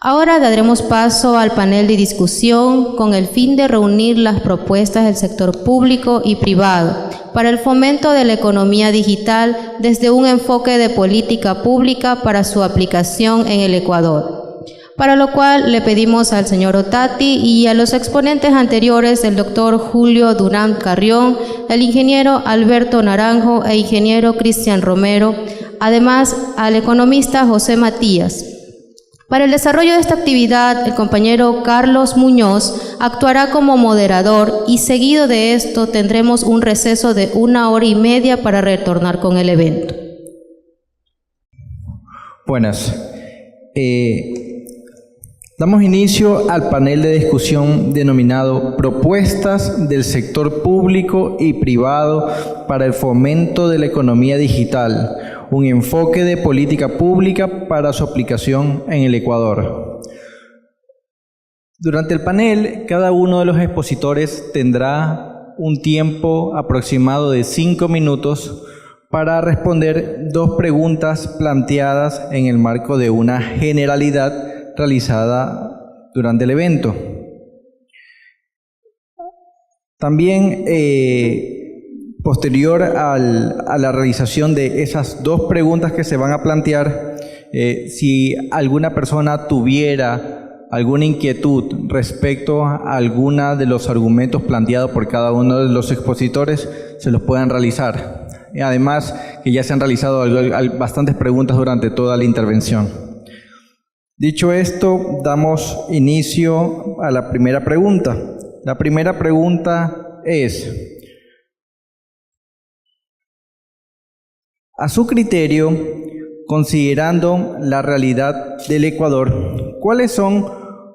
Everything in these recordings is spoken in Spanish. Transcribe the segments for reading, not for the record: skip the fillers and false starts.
Ahora daremos paso al panel de discusión con el fin de reunir las propuestas del sector público y privado para el fomento de la economía digital desde un enfoque de política pública para su aplicación en el Ecuador. Para lo cual le pedimos al señor Ottati y a los exponentes anteriores, el doctor Julio Durán Carrión, el ingeniero Alberto Naranjo e ingeniero Cristian Romero, además al economista José Matías. Para el desarrollo de esta actividad, el compañero Carlos Muñoz actuará como moderador y seguido de esto tendremos un receso de 1h30 para retornar con el evento. Buenas. Damos inicio al panel de discusión denominado Propuestas del sector público y privado para el fomento de la economía digital. Un enfoque de política pública para su aplicación en el Ecuador. Durante el panel, cada uno de los expositores tendrá un tiempo aproximado de 5 minutos para responder 2 preguntas planteadas en el marco de una generalidad realizada durante el evento. También, posterior a la realización de esas 2 preguntas que se van a plantear, si alguna persona tuviera alguna inquietud respecto a alguna de los argumentos planteados por cada uno de los expositores, se los puedan realizar. Además, que ya se han realizado bastantes preguntas durante toda la intervención. Dicho esto, damos inicio a la primera pregunta. La primera pregunta es: a su criterio, considerando la realidad del Ecuador, ¿cuáles son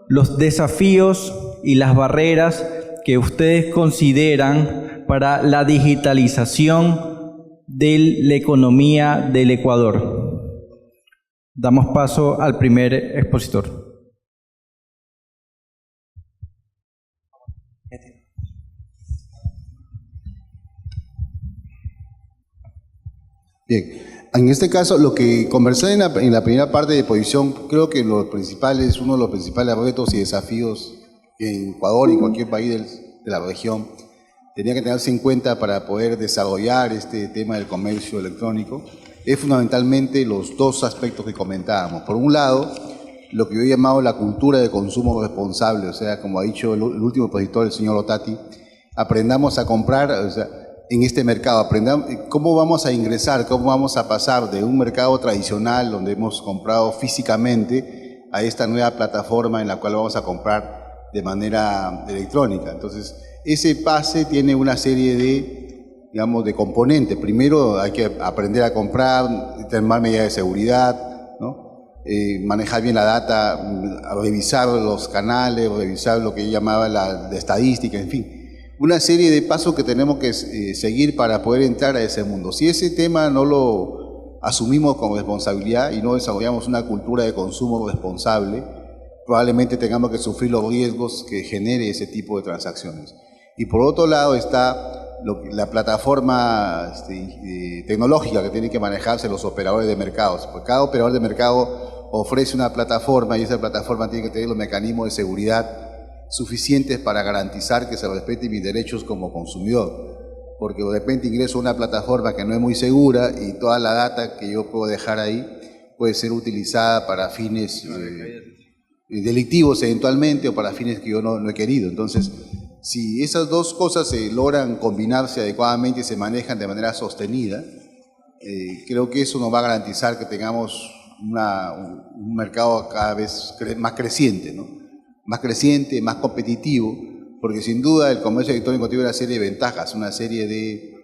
los desafíos y las barreras que ustedes consideran para la digitalización de la economía del Ecuador? Damos paso al primer expositor. Bien, en este caso lo que conversé en la primera parte de exposición, creo que uno de los principales retos y desafíos en Ecuador y en cualquier país de la región tenía que tenerse en cuenta para poder desarrollar este tema del comercio electrónico, es fundamentalmente los 2 aspectos que comentábamos. Por un lado, lo que yo he llamado la cultura de consumo responsable, o sea, como ha dicho el último expositor, el señor Ottati, aprendamos a comprar, o sea, en este mercado, aprendamos cómo vamos a ingresar, cómo vamos a pasar de un mercado tradicional donde hemos comprado físicamente a esta nueva plataforma en la cual vamos a comprar de manera electrónica. Entonces, ese pase tiene una serie de, digamos, de componentes. Primero hay que aprender a comprar, tener más medidas de seguridad, ¿no? Manejar bien la data, revisar los canales, revisar lo que yo llamaba la estadística, en fin. Una serie de pasos que tenemos que seguir para poder entrar a ese mundo. Si ese tema no lo asumimos como responsabilidad y no desarrollamos una cultura de consumo responsable, probablemente tengamos que sufrir los riesgos que genere ese tipo de transacciones. Y por otro lado está la plataforma tecnológica que tienen que manejarse los operadores de mercados. Porque cada operador de mercado ofrece una plataforma y esa plataforma tiene que tener los mecanismos de seguridad suficientes para garantizar que se respeten mis derechos como consumidor, porque de repente ingreso a una plataforma que no es muy segura y toda la data que yo puedo dejar ahí puede ser utilizada para fines delictivos eventualmente o para fines que yo no he querido. Entonces, si esas 2 cosas se logran combinarse adecuadamente y se manejan de manera sostenida, creo que eso nos va a garantizar que tengamos un mercado cada vez más creciente, ¿no? Más creciente, más competitivo, porque sin duda el comercio electrónico tiene una serie de ventajas, una serie de,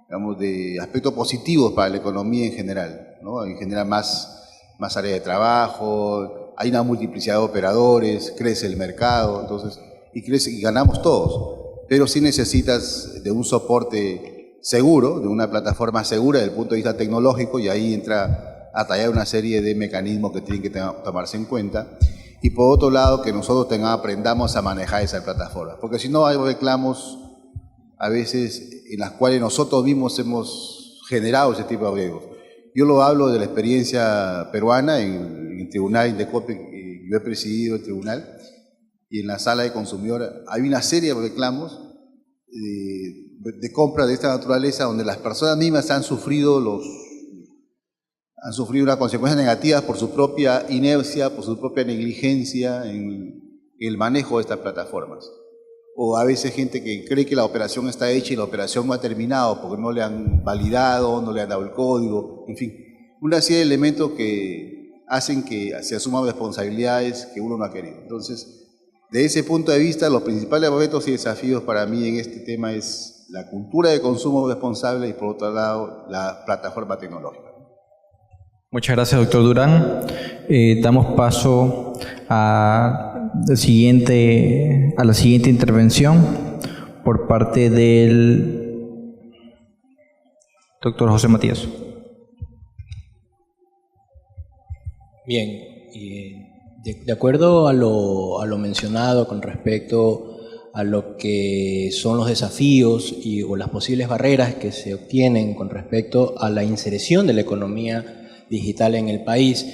digamos, de aspectos positivos para la economía en general, ¿no? En general más áreas de trabajo, hay una multiplicidad de operadores, crece el mercado, entonces, y ganamos todos, pero sí necesitas de un soporte seguro, de una plataforma segura desde el punto de vista tecnológico, y ahí entra a tallar una serie de mecanismos que tienen que tomarse en cuenta. Y por otro lado, que nosotros aprendamos a manejar esa plataforma, porque si no hay reclamos a veces en las cuales nosotros mismos hemos generado ese tipo de riesgos. Yo lo hablo de la experiencia peruana en el Tribunal Indecopi yo he presidido el tribunal, y en la sala de consumidor hay una serie de reclamos de compra de esta naturaleza donde las personas mismas han sufrido unas consecuencias negativas por su propia inercia, por su propia negligencia en el manejo de estas plataformas. O a veces gente que cree que la operación está hecha y la operación no ha terminado porque no le han validado, no le han dado el código, en fin, una serie de elementos que hacen que se asuman responsabilidades que uno no ha querido. Entonces, de ese punto de vista, los principales retos y desafíos para mí en este tema es la cultura de consumo responsable y, por otro lado, la plataforma tecnológica. Muchas gracias, doctor Durán. Damos paso a la siguiente intervención por parte del doctor José Matías. Bien, de acuerdo a lo mencionado con respecto a lo que son los desafíos o las posibles barreras que se obtienen con respecto a la inserción de la economía digital en el país,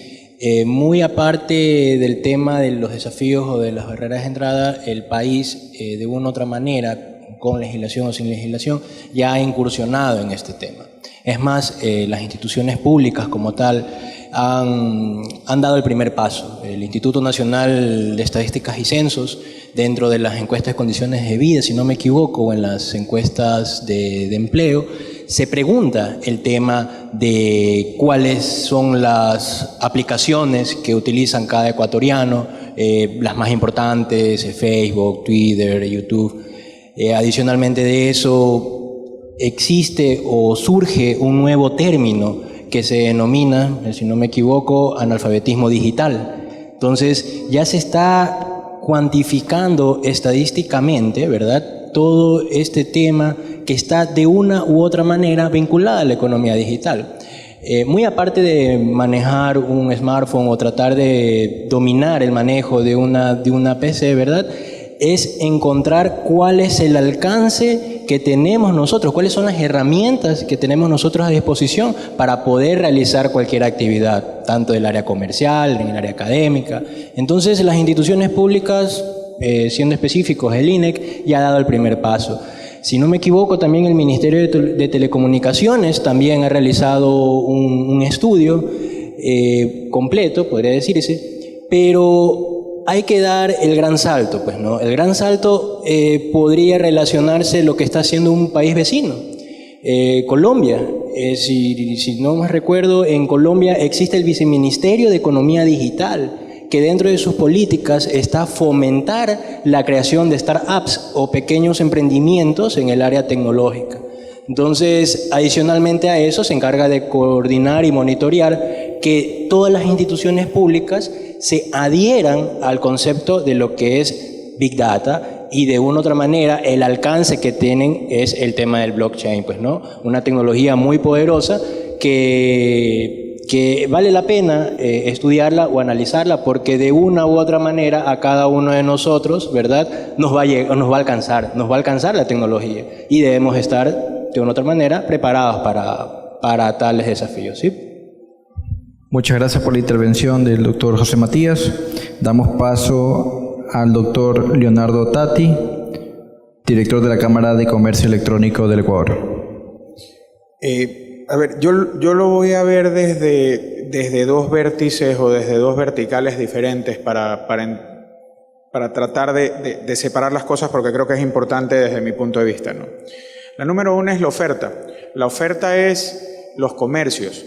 muy aparte del tema de los desafíos o de las barreras de entrada, el país de una u otra manera, con legislación o sin legislación, ya ha incursionado en este tema. Es más, las instituciones públicas como tal han dado el primer paso. El Instituto Nacional de Estadísticas y Censos, dentro de las encuestas de condiciones de vida, si no me equivoco, o en las encuestas de empleo, se pregunta el tema de cuáles son las aplicaciones que utilizan cada ecuatoriano, las más importantes, Facebook, Twitter, YouTube. Adicionalmente de eso, existe o surge un nuevo término que se denomina, si no me equivoco, analfabetismo digital. Entonces, ya se está cuantificando estadísticamente, ¿verdad?, todo este tema que está de una u otra manera vinculada a la economía digital. Muy aparte de manejar un smartphone o tratar de dominar el manejo de una PC, ¿verdad?, es encontrar cuál es el alcance que tenemos nosotros, cuáles son las herramientas que tenemos nosotros a disposición para poder realizar cualquier actividad, tanto del área comercial, en el área académica. Entonces, las instituciones públicas, siendo específicos, el INEC, ya ha dado el primer paso. Si no me equivoco, también el Ministerio de Telecomunicaciones también ha realizado un estudio completo, podría decirse, pero hay que dar el gran salto, pues, ¿no? El gran salto podría relacionarse lo que está haciendo un país vecino, Colombia. Si no me recuerdo, en Colombia existe el Viceministerio de Economía Digital, que dentro de sus políticas está fomentar la creación de startups o pequeños emprendimientos en el área tecnológica. Entonces, adicionalmente a eso, se encarga de coordinar y monitorear que todas las instituciones públicas se adhieran al concepto de lo que es Big Data, y de una u otra manera el alcance que tienen es el tema del blockchain, pues, ¿no? Una tecnología muy poderosa que vale la pena estudiarla o analizarla, porque de una u otra manera a cada uno de nosotros, ¿verdad?, nos va a alcanzar la tecnología, y debemos estar de una u otra manera preparados para tales desafíos, ¿sí? Muchas gracias por la intervención del doctor José Matías. Damos paso al doctor Leonardo Tati, director de la Cámara de Comercio Electrónico del Ecuador. A ver, yo lo voy a ver desde dos vértices o desde dos verticales diferentes para tratar de separar las cosas, porque creo que es importante desde mi punto de vista, ¿no? La número uno es la oferta. La oferta es los comercios,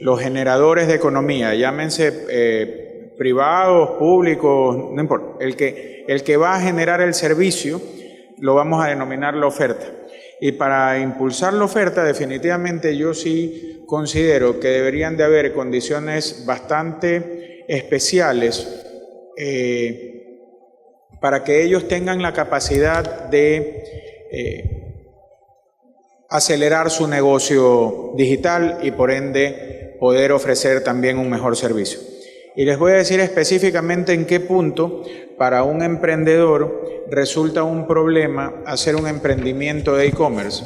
los generadores de economía, llámense privados, públicos, no importa. El que va a generar el servicio lo vamos a denominar la oferta. Y para impulsar la oferta, definitivamente yo sí considero que deberían de haber condiciones bastante especiales para que ellos tengan la capacidad de acelerar su negocio digital y por ende poder ofrecer también un mejor servicio. Y les voy a decir específicamente en qué punto para un emprendedor resulta un problema hacer un emprendimiento de e-commerce.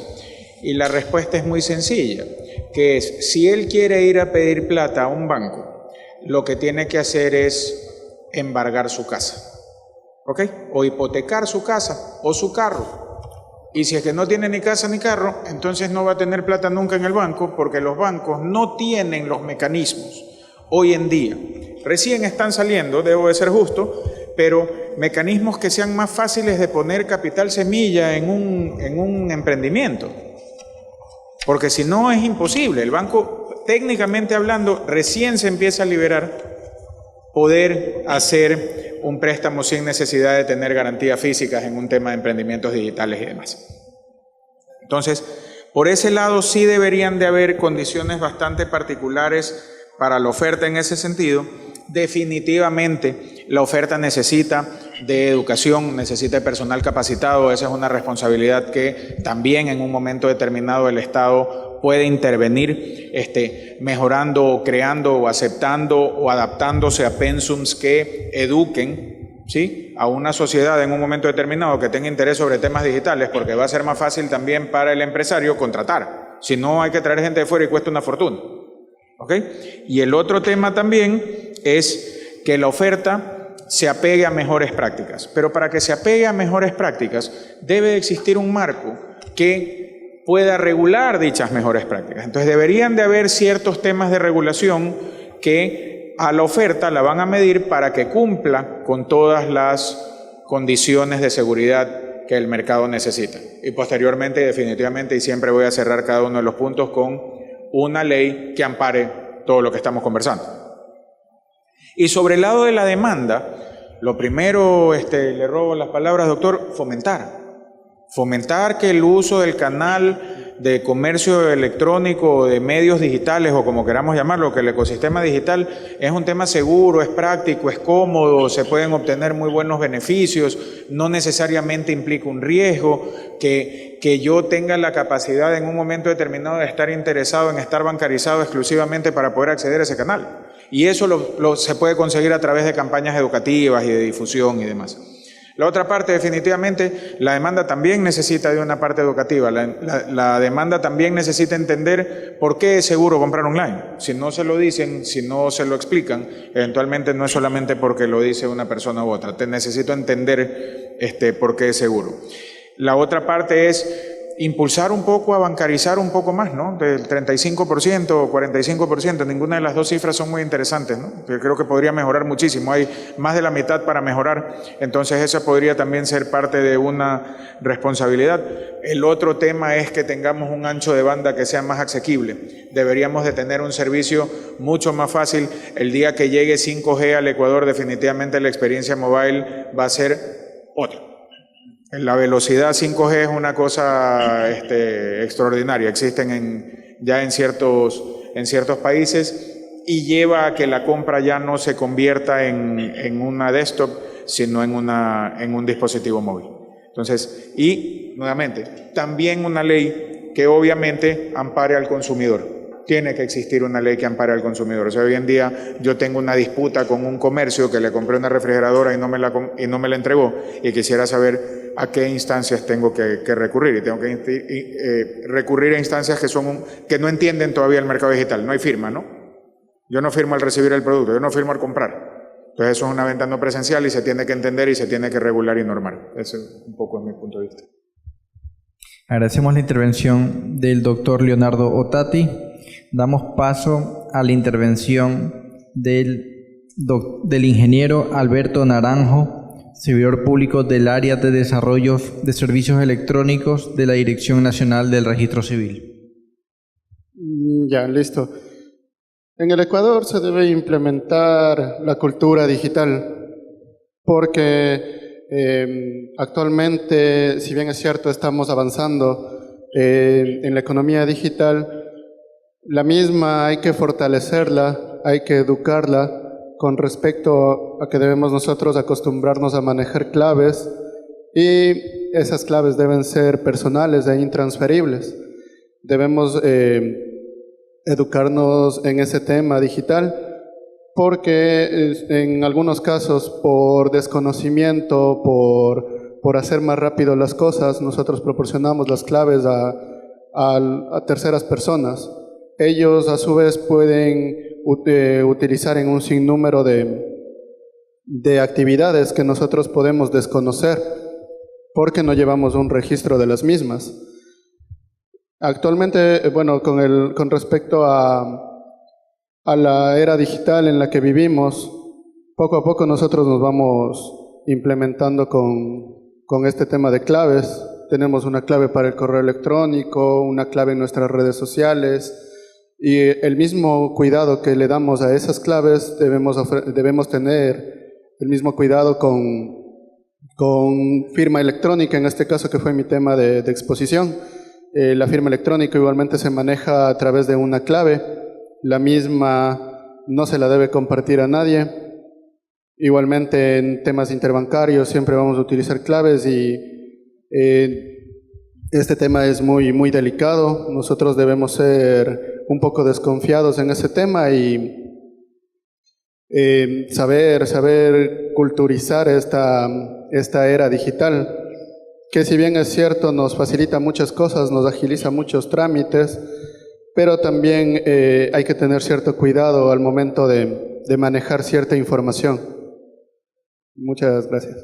Y la respuesta es muy sencilla, que es, si él quiere ir a pedir plata a un banco, lo que tiene que hacer es embargar su casa, ¿ok? O hipotecar su casa o su carro. Y si es que no tiene ni casa ni carro, entonces no va a tener plata nunca en el banco, porque los bancos no tienen los mecanismos hoy en día. Recién están saliendo, debo de ser justo, pero mecanismos que sean más fáciles de poner capital semilla en un emprendimiento. Porque si no es imposible. El banco, técnicamente hablando, recién se empieza a liberar poder hacer un préstamo sin necesidad de tener garantías físicas en un tema de emprendimientos digitales y demás. Entonces, por ese lado sí deberían de haber condiciones bastante particulares para la oferta en ese sentido. Definitivamente la oferta necesita de educación, necesita de personal capacitado. Esa es una responsabilidad que también en un momento determinado el Estado puede intervenir, mejorando o creando o aceptando o adaptándose a pensums que eduquen, ¿sí?, a una sociedad en un momento determinado que tenga interés sobre temas digitales, porque va a ser más fácil también para el empresario contratar. Si no, hay que traer gente de fuera y cuesta una fortuna. ¿Ok? Y el otro tema también es que la oferta se apegue a mejores prácticas. Pero para que se apegue a mejores prácticas, debe existir un marco que pueda regular dichas mejores prácticas. Entonces deberían de haber ciertos temas de regulación que a la oferta la van a medir para que cumpla con todas las condiciones de seguridad que el mercado necesita. Y posteriormente, definitivamente, y siempre voy a cerrar cada uno de los puntos con una ley que ampare todo lo que estamos conversando. Y sobre el lado de la demanda, lo primero, le robo las palabras, doctor, fomentar que el uso del canal de comercio electrónico, de medios digitales o como queramos llamarlo, que el ecosistema digital es un tema seguro, es práctico, es cómodo, se pueden obtener muy buenos beneficios, no necesariamente implica un riesgo, que yo tenga la capacidad en un momento determinado de estar interesado en estar bancarizado exclusivamente para poder acceder a ese canal. Y eso se puede conseguir a través de campañas educativas y de difusión y demás. La otra parte, definitivamente, la demanda también necesita de una parte educativa. La demanda también necesita entender por qué es seguro comprar online. Si no se lo dicen, si no se lo explican, eventualmente no es solamente porque lo dice una persona u otra. Necesito entender por qué es seguro. La otra parte es impulsar un poco a bancarizar un poco más, ¿no? Del 35% o 45%, ninguna de las dos cifras son muy interesantes, ¿no? Yo creo que podría mejorar muchísimo, hay más de la mitad para mejorar, entonces esa podría también ser parte de una responsabilidad. El otro tema es que tengamos un ancho de banda que sea más asequible, deberíamos de tener un servicio mucho más fácil. El día que llegue 5G al Ecuador, definitivamente la experiencia mobile va a ser otra. La velocidad 5G es una cosa extraordinaria, existen ya en ciertos países y lleva a que la compra ya no se convierta en una desktop, sino en un dispositivo móvil. Entonces, y nuevamente, también una ley que obviamente ampare al consumidor. Tiene que existir una ley que ampare al consumidor. O sea, hoy en día yo tengo una disputa con un comercio que le compré una refrigeradora y no me la entregó y quisiera saber a qué instancias tengo que recurrir. Y tengo que recurrir a instancias que no entienden todavía el mercado digital. No hay firma, ¿no? Yo no firmo al recibir el producto, yo no firmo al comprar. Entonces eso es una venta no presencial y se tiene que entender y se tiene que regular y normar. Ese un poco es mi punto de vista. Agradecemos la intervención del doctor Leonardo Ottati. Damos paso a la intervención del ingeniero Alberto Naranjo, servidor público del área de desarrollo de servicios electrónicos de la Dirección Nacional del Registro Civil. Ya, listo. En el Ecuador se debe implementar la cultura digital porque actualmente, si bien es cierto, estamos avanzando en la economía digital, la misma hay que fortalecerla, hay que educarla con respecto a que debemos nosotros acostumbrarnos a manejar claves y esas claves deben ser personales e intransferibles. Debemos educarnos en ese tema digital porque en algunos casos por desconocimiento, por hacer más rápido las cosas, nosotros proporcionamos las claves a terceras personas. Ellos a su vez pueden utilizar en un sinnúmero de de actividades que nosotros podemos desconocer porque no llevamos un registro de las mismas. Actualmente, bueno, con respecto a la era digital en la que vivimos, poco a poco nosotros nos vamos implementando con este tema de claves. Tenemos una clave para el correo electrónico, una clave en nuestras redes sociales, y el mismo cuidado que le damos a esas claves debemos tener el mismo cuidado con firma electrónica, en este caso que fue mi tema de exposición. La firma electrónica igualmente se maneja a través de una clave. La misma no se la debe compartir a nadie. Igualmente en temas interbancarios siempre vamos a utilizar claves y este tema es muy, muy delicado. Nosotros debemos ser un poco desconfiados en ese tema y saber culturizar esta era digital, que si bien es cierto nos facilita muchas cosas, nos agiliza muchos trámites, pero también hay que tener cierto cuidado al momento de manejar cierta información. Muchas gracias.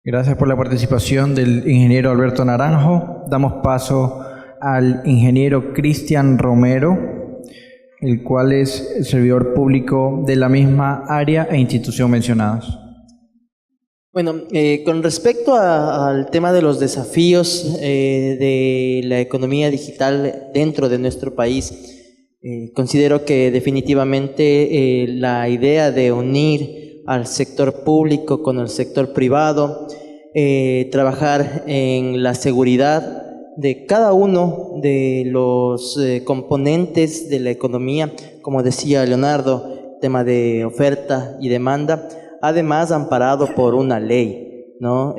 Gracias por la participación del ingeniero Alberto Naranjo. Damos paso al ingeniero Cristian Romero, el cual es el servidor público de la misma área e institución mencionadas. Bueno, con respecto al tema de los desafíos de la economía digital dentro de nuestro país, considero que definitivamente la idea de unir al sector público con el sector privado, trabajar en la seguridad de cada uno de los componentes de la economía, como decía Leonardo, tema de oferta y demanda, además amparado por una ley, ¿no?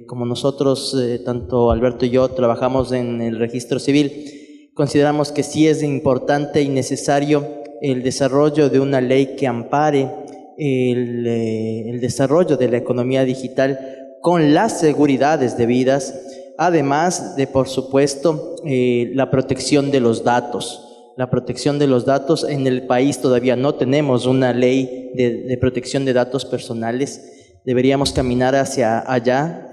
Como nosotros, tanto Alberto y yo, trabajamos en el registro civil, consideramos que sí es importante y necesario el desarrollo de una ley que ampare el desarrollo de la economía digital con las seguridades debidas, además de, por supuesto, la protección de los datos. La protección de los datos, en el país todavía no tenemos una ley de protección de datos personales. Deberíamos caminar hacia allá,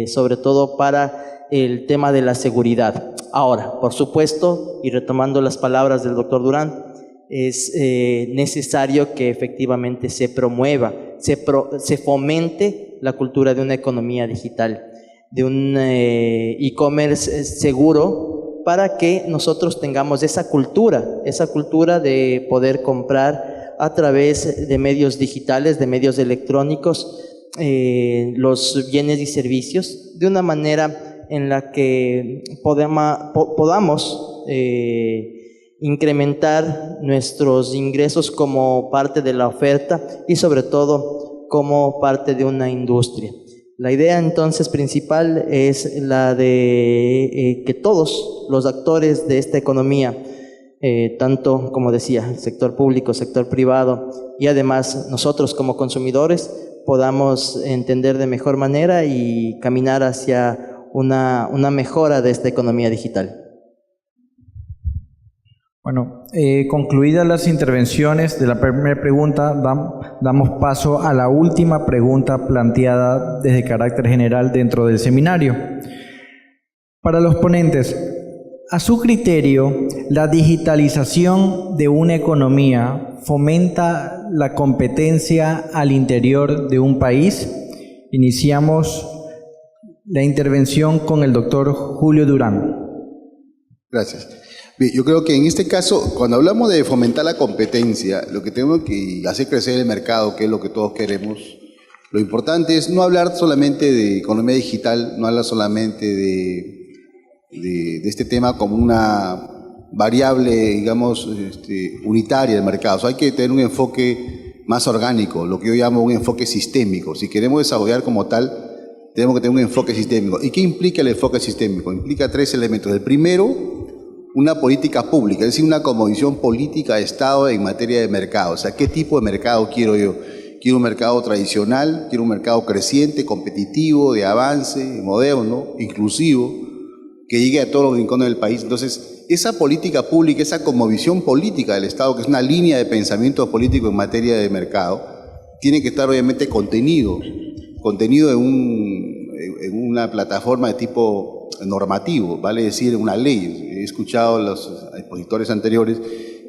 sobre todo para el tema de la seguridad. Ahora, por supuesto, y retomando las palabras del doctor Durán, es necesario que efectivamente se promueva, se fomente la cultura de una economía digital, de un e-commerce seguro, para que nosotros tengamos esa cultura de poder comprar a través de medios digitales, de medios electrónicos, los bienes y servicios, de una manera en la que podamos incrementar nuestros ingresos como parte de la oferta y sobre todo como parte de una industria. La idea entonces principal es la de que todos los actores de esta economía, tanto como decía, el sector público, sector privado y además nosotros como consumidores podamos entender de mejor manera y caminar hacia una mejora de esta economía digital. Bueno, concluidas las intervenciones de la primera pregunta, damos paso a la última pregunta planteada desde carácter general dentro del seminario. Para los ponentes, a su criterio, ¿la digitalización de una economía fomenta la competencia al interior de un país? Iniciamos la intervención con el doctor Julio Durán. Gracias. Bien, yo creo que en este caso, cuando hablamos de fomentar la competencia, lo que tenemos que hacer crecer el mercado, que es lo que todos queremos, lo importante es no hablar solamente de economía digital, no hablar solamente de este tema como una variable, digamos, unitaria del mercado. O sea, hay que tener un enfoque más orgánico, lo que yo llamo un enfoque sistémico. Si queremos desarrollar como tal, tenemos que tener un enfoque sistémico. ¿Y qué implica el enfoque sistémico? Implica 3 elementos. El primero, una política pública, es decir, una cosmovisión política de Estado en materia de mercado. O sea, ¿qué tipo de mercado quiero yo? Quiero un mercado tradicional, quiero un mercado creciente, competitivo, de avance, moderno, inclusivo, que llegue a todos los rincones del país. Entonces, esa política pública, esa cosmovisión política del Estado, que es una línea de pensamiento político en materia de mercado, tiene que estar obviamente contenido en una plataforma de tipo normativo, vale decir, una ley. He escuchado a los expositores anteriores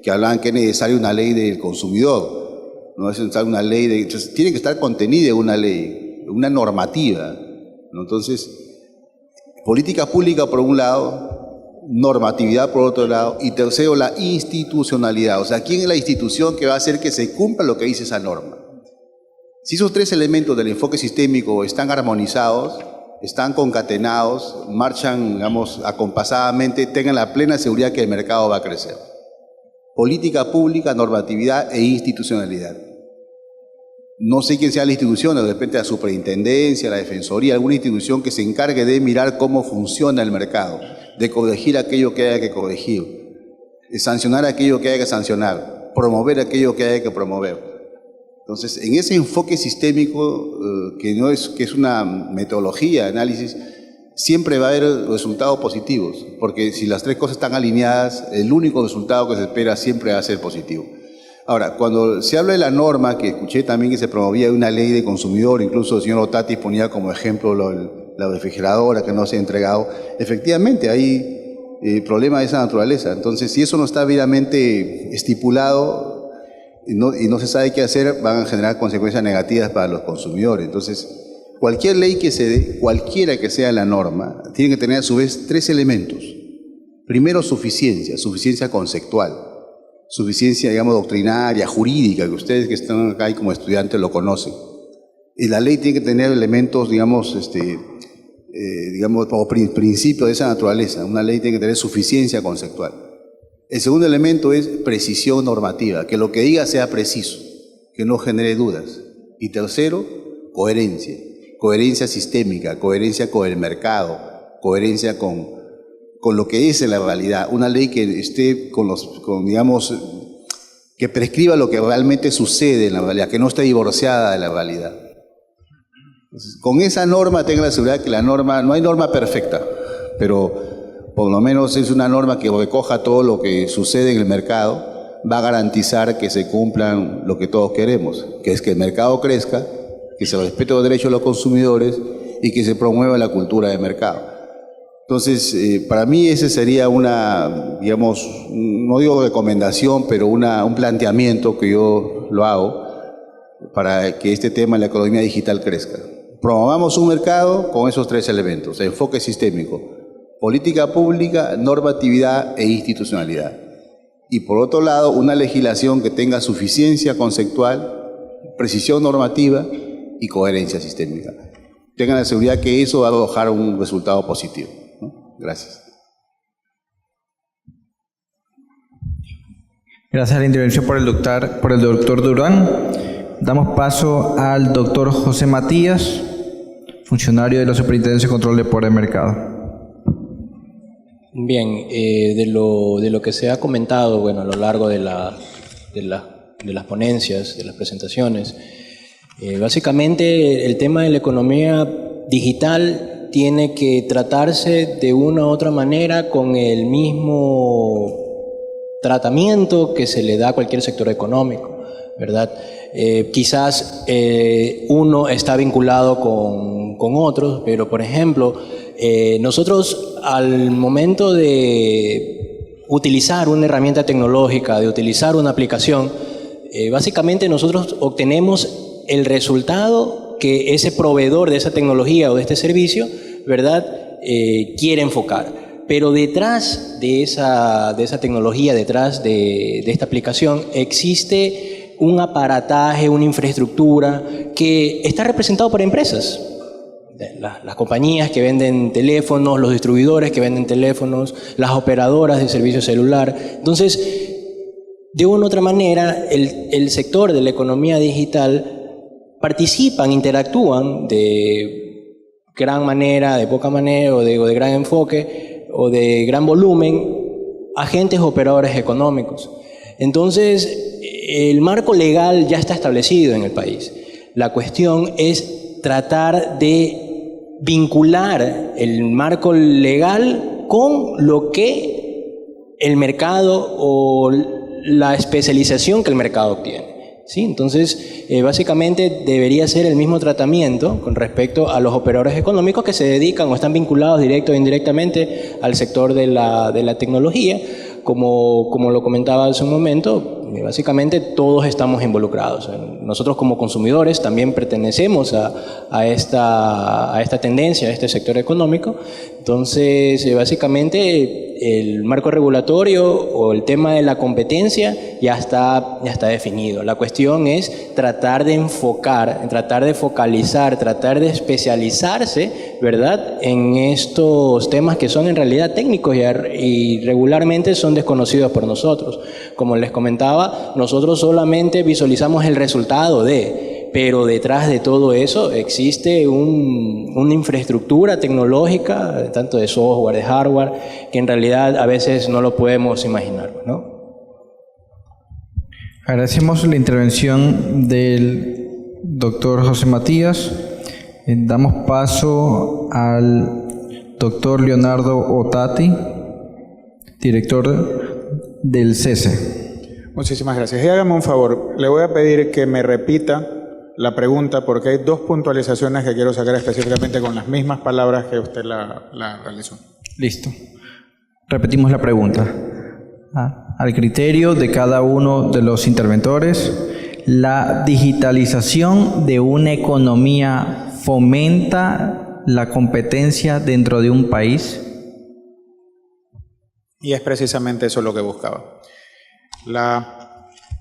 que hablaban que es necesaria una ley del consumidor, no es necesaria una ley de... Entonces, tiene que estar contenida en una ley, una normativa, ¿no? Entonces, política pública por un lado, normatividad por otro lado, y tercero, la institucionalidad. O sea, ¿quién es la institución que va a hacer que se cumpla lo que dice esa norma? Si esos tres elementos del enfoque sistémico están armonizados, están concatenados, marchan, digamos, acompasadamente, tengan la plena seguridad que el mercado va a crecer. Política pública, normatividad e institucionalidad. No sé quién sea la institución, de repente la superintendencia, la defensoría, alguna institución que se encargue de mirar cómo funciona el mercado, de corregir aquello que haya que corregir, de sancionar aquello que haya que sancionar, promover aquello que haya que promover. Entonces, en ese enfoque sistémico, que es una metodología de análisis, siempre va a haber resultados positivos, porque si las tres cosas están alineadas, el único resultado que se espera siempre va a ser positivo. Ahora, cuando se habla de la norma, que escuché también que se promovía una ley de consumidor, incluso el señor Otatis ponía como ejemplo la refrigeradora que no se ha entregado, efectivamente hay problemas de esa naturaleza. Entonces, si eso no está debidamente estipulado, y no se sabe qué hacer, van a generar consecuencias negativas para los consumidores. Entonces, cualquier ley que se dé, cualquiera que sea la norma, tiene que tener a su vez tres elementos. Primero, suficiencia conceptual, suficiencia, digamos, doctrinaria, jurídica, que ustedes que están acá y como estudiantes lo conocen. Y la ley tiene que tener elementos, digamos, como principio de esa naturaleza. Una ley tiene que tener suficiencia conceptual. El segundo elemento es precisión normativa, que lo que diga sea preciso, que no genere dudas. Y tercero, coherencia sistémica, coherencia con el mercado, coherencia con lo que es en la realidad. Una ley que esté digamos, que prescriba lo que realmente sucede en la realidad, que no esté divorciada de la realidad. Entonces, con esa norma tenga la seguridad que no hay norma perfecta, pero por lo menos es una norma que recoja todo lo que sucede en el mercado, va a garantizar que se cumplan lo que todos queremos, que es que el mercado crezca, que se respete los derechos de los consumidores y que se promueva la cultura de mercado. Entonces, para mí ese sería una, digamos, no digo recomendación, pero un planteamiento que yo lo hago para que este tema de la economía digital crezca. Promovamos un mercado con esos tres elementos: enfoque sistémico, política pública, normatividad e institucionalidad. Y por otro lado, una legislación que tenga suficiencia conceptual, precisión normativa y coherencia sistémica. Tengan la seguridad que eso va a arrojar un resultado positivo, ¿no? Gracias. Gracias a la intervención por el doctor Durán. Damos paso al doctor José Matías, funcionario de la Superintendencia de Control de Poder de Mercado. Bien, de lo que se ha comentado, bueno, a lo largo de las ponencias, de las presentaciones, básicamente el tema de la economía digital tiene que tratarse de una u otra manera con el mismo tratamiento que se le da a cualquier sector económico, ¿verdad? Quizás uno está vinculado con otros, pero por ejemplo, nosotros al momento de utilizar una herramienta tecnológica, de utilizar una aplicación, básicamente nosotros obtenemos el resultado que ese proveedor de esa tecnología o de este servicio, ¿verdad?, quiere enfocar. Pero detrás de esa tecnología, detrás de esta aplicación, existe un aparataje, una infraestructura que está representado por empresas. Las compañías que venden teléfonos, los distribuidores que venden teléfonos, las operadoras de servicio celular. Entonces, de una u otra manera, el sector de la economía digital participan, interactúan de gran manera, de poca manera, o de gran enfoque, o de gran volumen, agentes operadores económicos. Entonces, el marco legal ya está establecido en el país. La cuestión es tratar de vincular el marco legal con lo que el mercado o la especialización que el mercado obtiene. ¿sí? Entonces, básicamente debería ser el mismo tratamiento con respecto a los operadores económicos que se dedican o están vinculados directo o indirectamente al sector de la tecnología. Como lo comentaba hace un momento, básicamente todos estamos involucrados. Nosotros como consumidores también pertenecemos a esta tendencia, a este sector económico. Entonces, básicamente el marco regulatorio o el tema de la competencia ya está definido. La cuestión es tratar de enfocar, tratar de focalizar, tratar de especializarse, ¿verdad?, en estos temas que son en realidad técnicos y regularmente son desconocidos por nosotros. Como les comentaba, nosotros solamente visualizamos el resultado pero detrás de todo eso existe una infraestructura tecnológica, tanto de software, de hardware, que en realidad a veces no lo podemos imaginar, ¿no? Agradecemos la intervención del doctor José Matías. Damos paso al doctor Leonardo Ottati, director del CESE. Muchísimas gracias. Y hágame un favor, le voy a pedir que me repita la pregunta porque hay 2 puntualizaciones que quiero sacar específicamente con las mismas palabras que usted la realizó. Listo. Repetimos la pregunta. Al criterio de cada uno de los interventores, ¿la digitalización de una economía fomenta la competencia dentro de un país? Y es precisamente eso lo que buscaba. La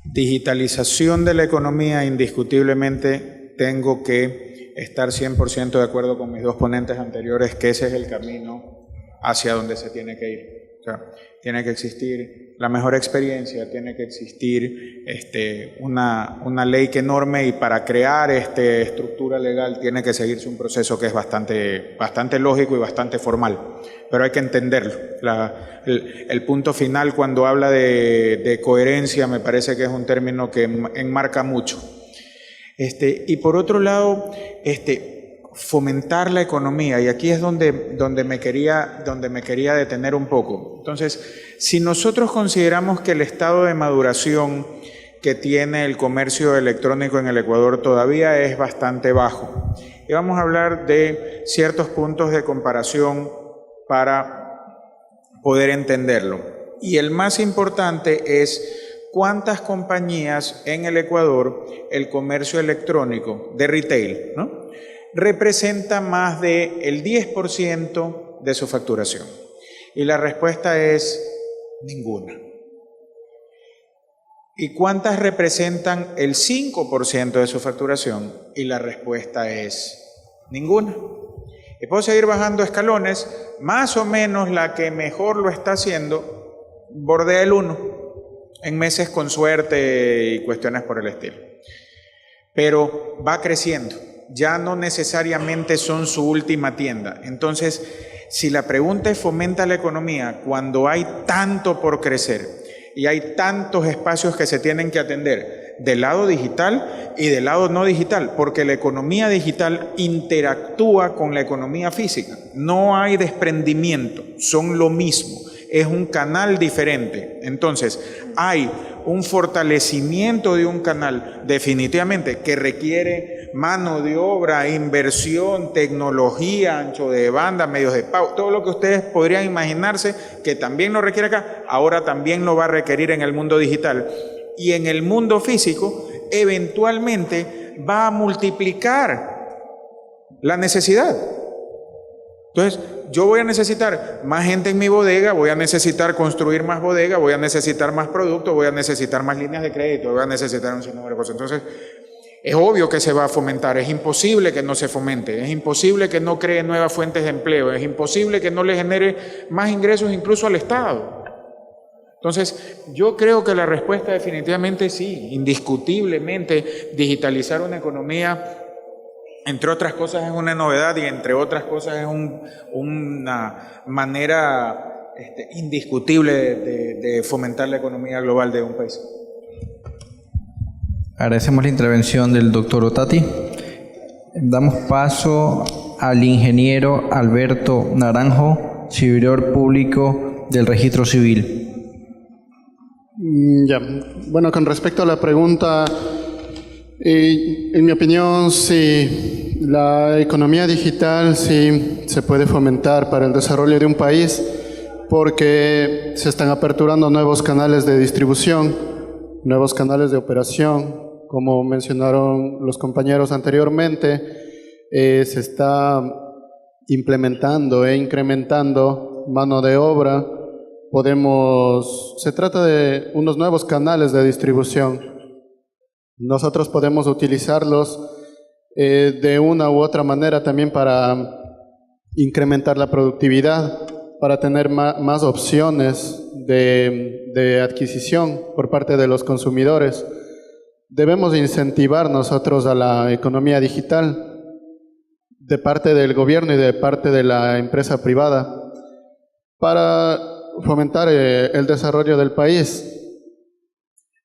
digitalización de la economía, indiscutiblemente, tengo que estar 100% de acuerdo con mis 2 ponentes anteriores, que ese es el camino hacia donde se tiene que ir. O sea, tiene que existir la mejor experiencia, tiene que existir una ley que norme, y para crear estructura legal tiene que seguirse un proceso que es bastante lógico y bastante formal, pero hay que entenderlo. El punto final, cuando habla de coherencia, me parece que es un término que enmarca mucho. Y por otro lado, fomentar la economía, y aquí es donde me quería detener un poco. Entonces, si nosotros consideramos que el estado de maduración que tiene el comercio electrónico en el Ecuador todavía es bastante bajo, y vamos a hablar de ciertos puntos de comparación para poder entenderlo. Y el más importante es cuántas compañías en el Ecuador el comercio electrónico de retail, ¿no?, representa más del 10% de su facturación. Y la respuesta es ninguna. ¿Y cuántas representan el 5% de su facturación? Y la respuesta es ninguna. Y puedo seguir bajando escalones, más o menos la que mejor lo está haciendo bordea el 1, en meses con suerte y cuestiones por el estilo. Pero va creciendo. Ya no necesariamente son su última tienda. Entonces, si la pregunta es fomenta la economía cuando hay tanto por crecer y hay tantos espacios que se tienen que atender del lado digital y del lado no digital, porque la economía digital interactúa con la economía física. No hay desprendimiento, son lo mismo, es un canal diferente. Entonces, hay un fortalecimiento de un canal definitivamente que requiere mano de obra, inversión, tecnología, ancho de banda, medios de pago, todo lo que ustedes podrían imaginarse que también lo requiere acá, ahora también lo va a requerir en el mundo digital. Y en el mundo físico, eventualmente va a multiplicar la necesidad. Entonces, yo voy a necesitar más gente en mi bodega, voy a necesitar construir más bodega, voy a necesitar más productos, voy a necesitar más líneas de crédito, voy a necesitar un sinnúmero de cosas. Entonces, es obvio que se va a fomentar, es imposible que no se fomente, es imposible que no cree nuevas fuentes de empleo, es imposible que no le genere más ingresos incluso al Estado. Entonces, yo creo que la respuesta definitivamente sí, indiscutiblemente, digitalizar una economía, entre otras cosas, es una novedad y entre otras cosas es una manera indiscutible de fomentar la economía global de un país. Agradecemos la intervención del doctor Ottati. Damos paso al ingeniero Alberto Naranjo, servidor público del Registro Civil. Ya. Bueno, con respecto a la pregunta En mi opinión, sí, la economía digital sí se puede fomentar para el desarrollo de un país porque se están aperturando nuevos canales de distribución, nuevos canales de operación, como mencionaron los compañeros anteriormente, se está implementando e incrementando mano de obra. Se trata de unos nuevos canales de distribución. Nosotros podemos utilizarlos de una u otra manera también para incrementar la productividad, para tener más opciones de adquisición por parte de los consumidores. Debemos incentivar nosotros a la economía digital de parte del gobierno y de parte de la empresa privada para fomentar el desarrollo del país,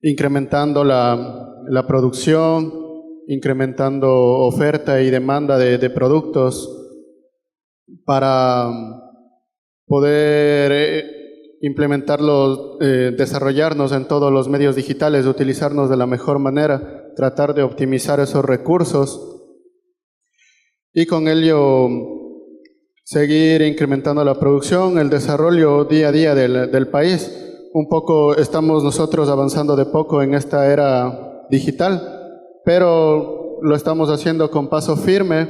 incrementando la producción, incrementando oferta y demanda de productos para poder implementarlos, desarrollarnos en todos los medios digitales, utilizarnos de la mejor manera, tratar de optimizar esos recursos y con ello seguir incrementando la producción, el desarrollo día a día del país. Un poco estamos nosotros avanzando de poco en esta era digital, pero lo estamos haciendo con paso firme,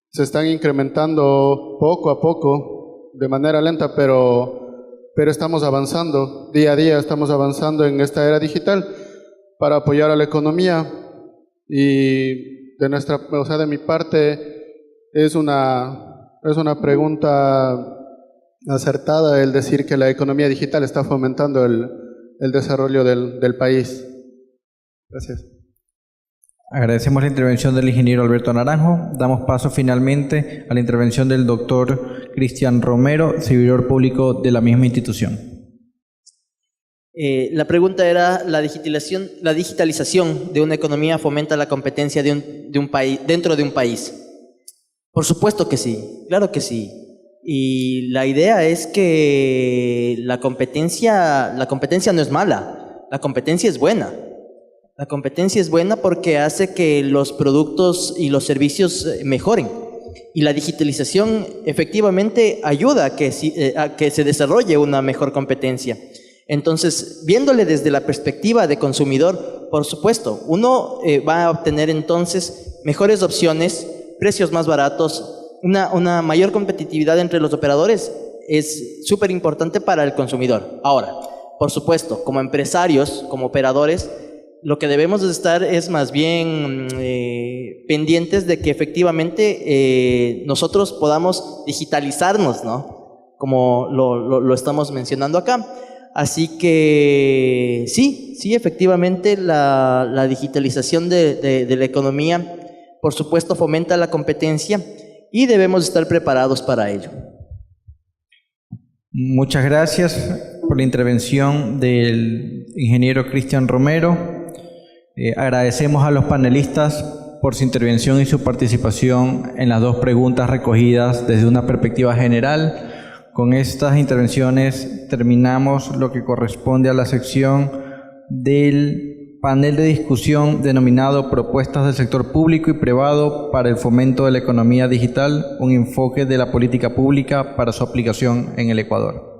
se están incrementando poco a poco, de manera lenta, pero estamos avanzando, día a día estamos avanzando en esta era digital para apoyar a la economía y de mi parte es una pregunta acertada el decir que la economía digital está fomentando el desarrollo del país. Gracias. Agradecemos la intervención del ingeniero Alberto Naranjo. Damos paso finalmente a la intervención del doctor Cristian Romero, servidor público de la misma institución. La pregunta era, ¿la digitalización de una economía fomenta la competencia de un país, dentro de un país? Por supuesto que sí, claro que sí. Y la idea es que la competencia no es mala, la competencia es buena. La competencia es buena porque hace que los productos y los servicios mejoren. Y la digitalización efectivamente ayuda a que se desarrolle una mejor competencia. Entonces, viéndole desde la perspectiva de consumidor, por supuesto, uno va a obtener entonces mejores opciones, precios más baratos, una mayor competitividad entre los operadores es súper importante para el consumidor. Ahora, por supuesto, como empresarios, como operadores, lo que debemos estar es más bien pendientes de que efectivamente nosotros podamos digitalizarnos, ¿no? Como lo estamos mencionando acá. Así que sí, efectivamente la digitalización de la economía, por supuesto, fomenta la competencia y debemos estar preparados para ello. Muchas gracias por la intervención del ingeniero Cristian Romero. Agradecemos a los panelistas por su intervención y su participación en las dos preguntas recogidas desde una perspectiva general. Con estas intervenciones terminamos lo que corresponde a la sección del panel de discusión denominado Propuestas del sector público y privado para el fomento de la economía digital, un enfoque de la política pública para su aplicación en el Ecuador.